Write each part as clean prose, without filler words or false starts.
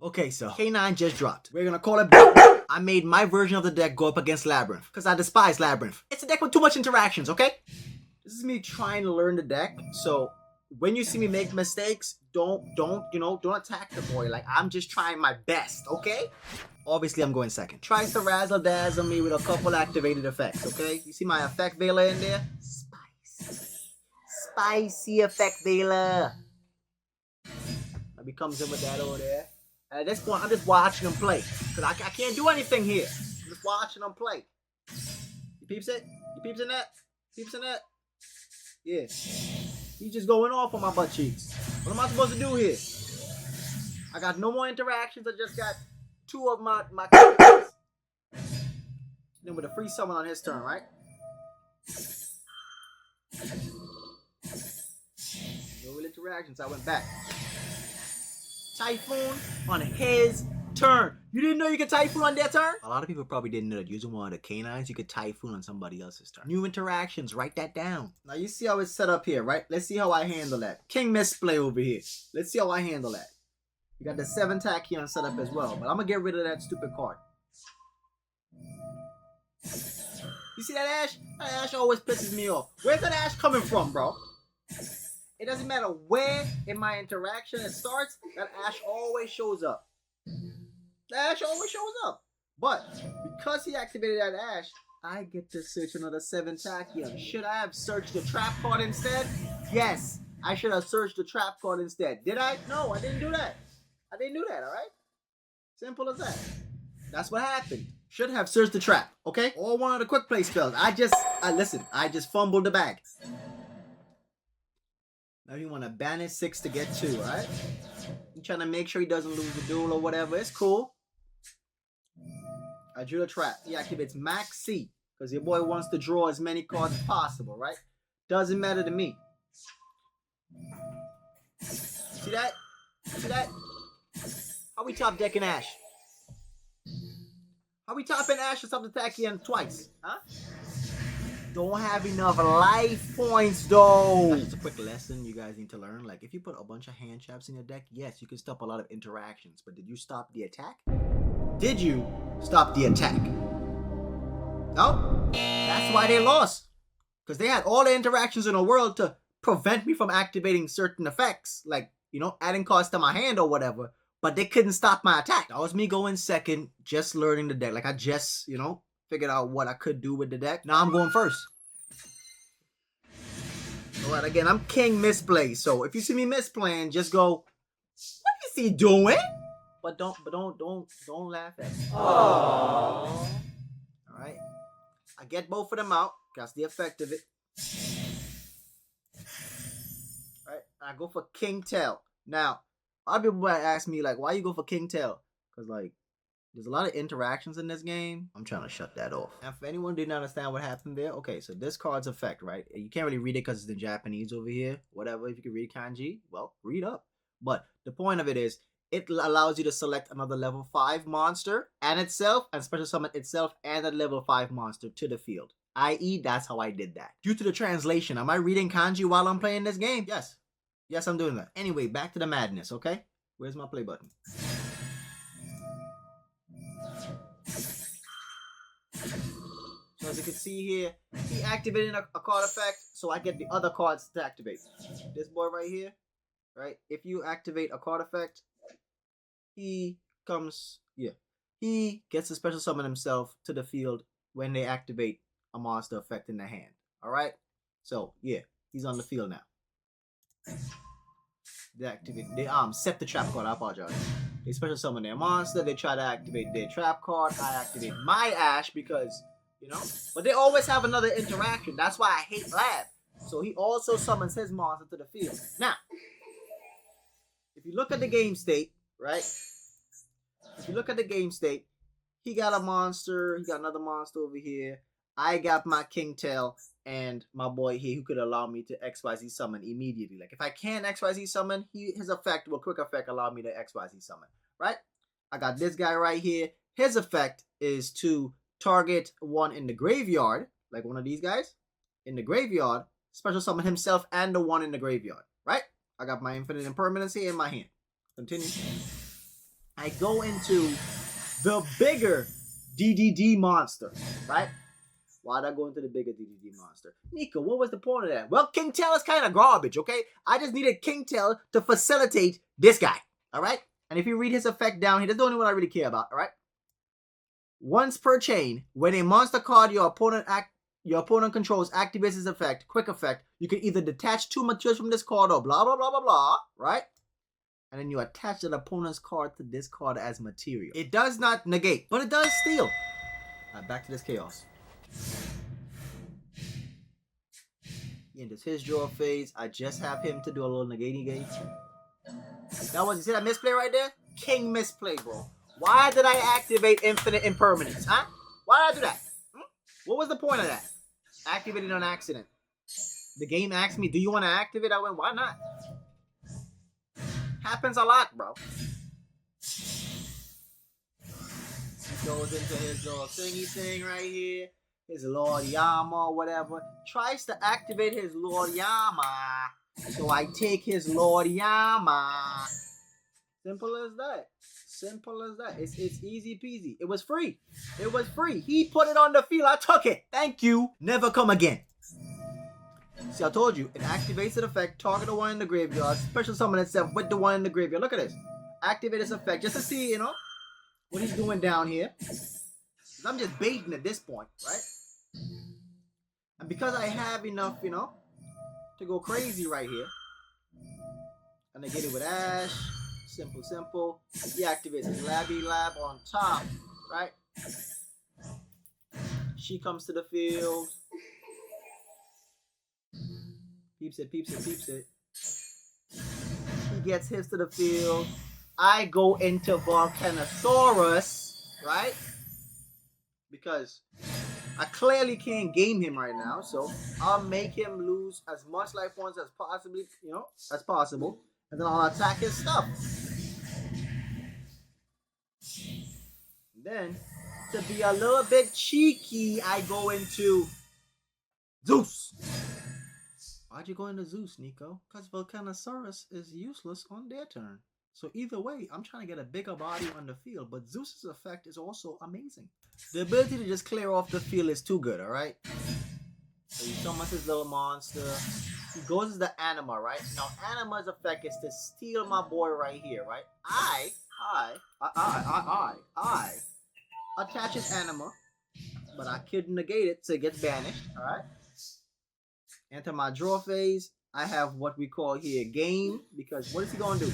Okay, so K9 just dropped. We're gonna call it I made my version of the deck go up against Labyrinth because I despise Labyrinth. It's a deck with too much interactions, okay? This is me trying to learn the deck. So when you see me make mistakes, don't attack the boy. Like, I'm just trying my best, okay? Obviously, I'm going second. Tries to razzle dazzle me with a couple activated effects, okay? You see my effect veiler in there? Spicy effect veiler. He comes in with that over there. And at this point, I'm just watching him play. Because I can't do anything here. I'm just watching him play. You peeps it? You peeps in that? Peeps in that? Yeah. He's just going off on my butt cheeks. What am I supposed to do here? I got no more interactions. I just got two of my characters. Then with a free summon on his turn, right? No real interactions. I went back. Typhoon on his turn. You didn't know you could Typhoon on their turn? A lot of people probably didn't know that using one of the canines, you could Typhoon on somebody else's turn. New interactions, write that down. Now you see how it's set up here, right? Let's see how I handle that. King misplay over here. Let's see how I handle that. You got the 7 Tachyon set up as well, but I'm gonna get rid of that stupid card. You see that Ash? That Ash always pisses me off. Where's that Ash coming from, bro? It doesn't matter where in my interaction it starts, that Ash always shows up. That Ash always shows up. But because he activated that Ash, I get to search another 7 Tachyon. Should I have searched the trap card instead? Yes, I should have searched the trap card instead. Did I? No, I didn't do that. I didn't do that, alright? Simple as that. That's what happened. Should have searched the trap, okay? Or one of the quick play spells. I just fumbled the bag. Now you want to banish 6 to get 2, right? You trying to make sure he doesn't lose the duel or whatever. It's cool. I drew the trap. He activates max C because your boy wants to draw as many cards as possible, right? Doesn't matter to me. See that? See that? How we top decking Ash? How we topping Ash or something Tachyon twice? Huh? Don't have enough life points though. That's just a quick lesson you guys need to learn. Like, if you put a bunch of hand traps in your deck, yes, you can stop a lot of interactions. But did you stop the attack? Did you stop the attack? No. That's why they lost. Because they had all the interactions in the world to prevent me from activating certain effects. Like, adding cards to my hand or whatever. But they couldn't stop my attack. That was me going second, just learning the deck. Like, I just, figured out what I could do with the deck. Now I'm going first. Alright, again, I'm king misplay. So if you see me misplaying, just go, what is he doing? But don't laugh at me. Aww. Alright. I get both of them out. That's the effect of it. Alright, I go for king tail. Now, a lot of people might ask me, like, why you go for king tail? Because, like, there's a lot of interactions in this game. I'm trying to shut that off. And if anyone didn't understand what happened there, okay, so this card's effect, right? You can't really read it because it's in Japanese over here. Whatever, if you can read kanji, well, read up. But the point of it is, it allows you to select another level 5 monster and itself, and special summon itself and a level 5 monster to the field. I.e., that's how I did that. Due to the translation, am I reading kanji while I'm playing this game? Yes. Yes, I'm doing that. Anyway, back to the madness, okay? Where's my play button? So as you can see here, he activated a card effect, so I get the other cards to activate. This boy right here, right? If you activate a card effect, he gets to special summon himself to the field when they activate a monster effect in their hand. Alright? So, yeah, he's on the field now. They set the trap card, I apologize. They special summon their monster, they try to activate their trap card. I activate my Ash because, but they always have another interaction. That's why I hate Lab. So he also summons his monster to the field. Now, if you look at the game state, right? If you look at the game state, he got a monster, he got another monster over here. I got my King Tail and my boy here who could allow me to XYZ summon immediately. Like, if I can't XYZ summon, his effect will quick effect allow me to XYZ summon, right? I got this guy right here. His effect is to target one in the graveyard, like one of these guys, in the graveyard, special summon himself and the one in the graveyard, right? I got my infinite impermanence here in my hand. Continue. I go into the bigger DDD monster, right? Why'd I go into the bigger DDD monster? Nico, what was the point of that? Well, King Tail is kind of garbage, okay? I just needed King Tail to facilitate this guy, all right? And if you read his effect down here, that's the only one I really care about, all right? Once per chain, when a monster card your opponent controls activates its effect, quick effect, you can either detach 2 materials from this card or blah, blah, blah, blah, blah, right? And then you attach the opponent's card to this card as material. It does not negate, but it does steal. All right, back to this chaos. In this his draw phase, I just have him to do a little negating gauge. That was, you see that misplay right there? King misplay, bro. Why did I activate infinite impermanence, huh? Why did I do that? What was the point of that? Activated on accident. The game asked me, do you want to activate? I went, why not? Happens a lot, bro. He goes into his little thingy thing right here. His Lord Yama or whatever. Tries to activate his Lord Yama. So I take his Lord Yama. Simple as that. Simple as that. It's easy peasy. It was free. It was free. He put it on the field. I took it. Thank you. Never come again. See, I told you. It activates an effect. Target the one in the graveyard. Special summon itself with the one in the graveyard. Look at this. Activate this effect just to see, you know, what he's doing down here. I'm just baiting at this point, right? And because I have enough, you know, to go crazy right here. And I get it with Ash. Simple, simple. He activates his Lab on top, right? She comes to the field. Peeps it, peeps it, peeps it. He gets his to the field. I go into Volcanosaurus, right? Because I clearly can't game him right now, so I'll make him lose as much life points as possibly, you know, as possible, and then I'll attack his stuff. And then, to be a little bit cheeky, I go into Zeus. Why'd you go into Zeus, Nico? Because Volcanosaurus is useless on their turn. So either way, I'm trying to get a bigger body on the field, but Zeus's effect is also amazing. The ability to just clear off the field is too good, alright? So he summons his little monster. He goes as the Anima, right? Now, Anima's effect is to steal my boy right here, right? I attach his Anima, but I couldn't negate it, so it gets banished, alright? Enter my draw phase. I have what we call here game, because what is he gonna do?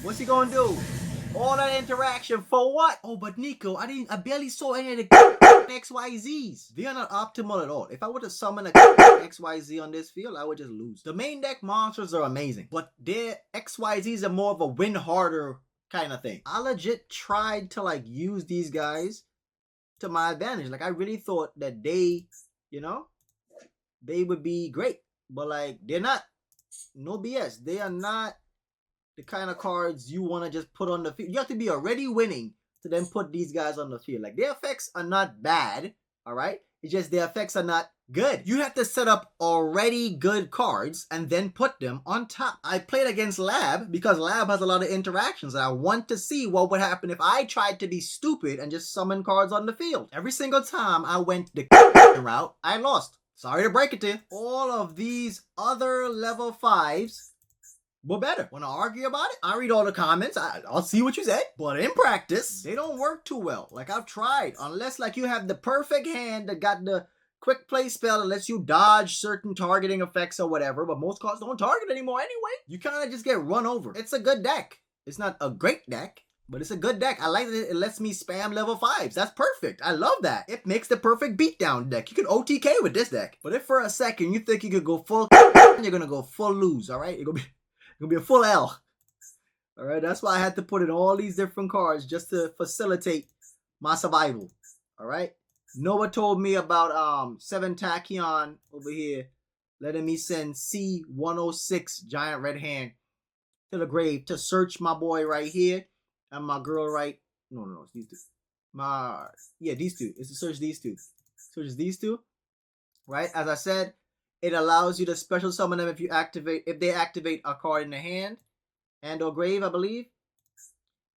What's he gonna do? All that interaction for what? Oh, but Nico, I barely saw any of the XYZs. They are not optimal at all. If I were to summon a XYZ on this field, I would just lose. The main deck monsters are amazing, but their XYZs are more of a win harder kind of thing. I legit tried to like use these guys to my advantage. Like I really thought that they, you know, they would be great, but like they're not. No BS. They are not the kind of cards you want to just put on the field. You have to be already winning to then put these guys on the field. Like, their effects are not bad, all right? It's just their effects are not good. You have to set up already good cards and then put them on top. I played against Lab because Lab has a lot of interactions. And I want to see what would happen if I tried to be stupid and just summon cards on the field. Every single time I went the route, I lost. Sorry to break it to you. All of these other level 5s were better. When I argue about it, I read all the comments. I'll see what you said. But in practice, they don't work too well. Like, I've tried. Unless, like, you have the perfect hand that got the quick play spell that lets you dodge certain targeting effects or whatever. But most cards don't target anymore anyway. You kind of just get run over. It's a good deck. It's not a great deck, but it's a good deck. I like that it lets me spam level 5s. That's perfect. I love that. It makes the perfect beatdown deck. You can OTK with this deck. But if for a second you think you could go full, you're going to go full lose, all right? You're going to be a full L. All right? That's why I had to put in all these different cards just to facilitate my survival. All right? Noah told me about 7 Tachyon over here letting me send C106 Giant Red Hand to the grave to search my boy right here and my girl right. No, it's these two. These two. It's to search these two. Searches these two. Right? As I said, it allows you to special summon them if they activate a card in the hand and or grave, I believe.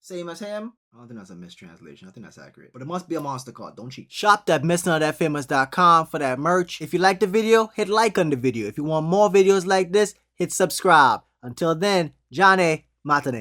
same as him. I don't think that's a mistranslation. I think that's accurate. But it must be a monster card. Don't cheat. Shop at MrNotThatFamous.com for that merch. If you like the video, hit like on the video. If you want more videos like this, hit subscribe. Until then, Johnny Matane.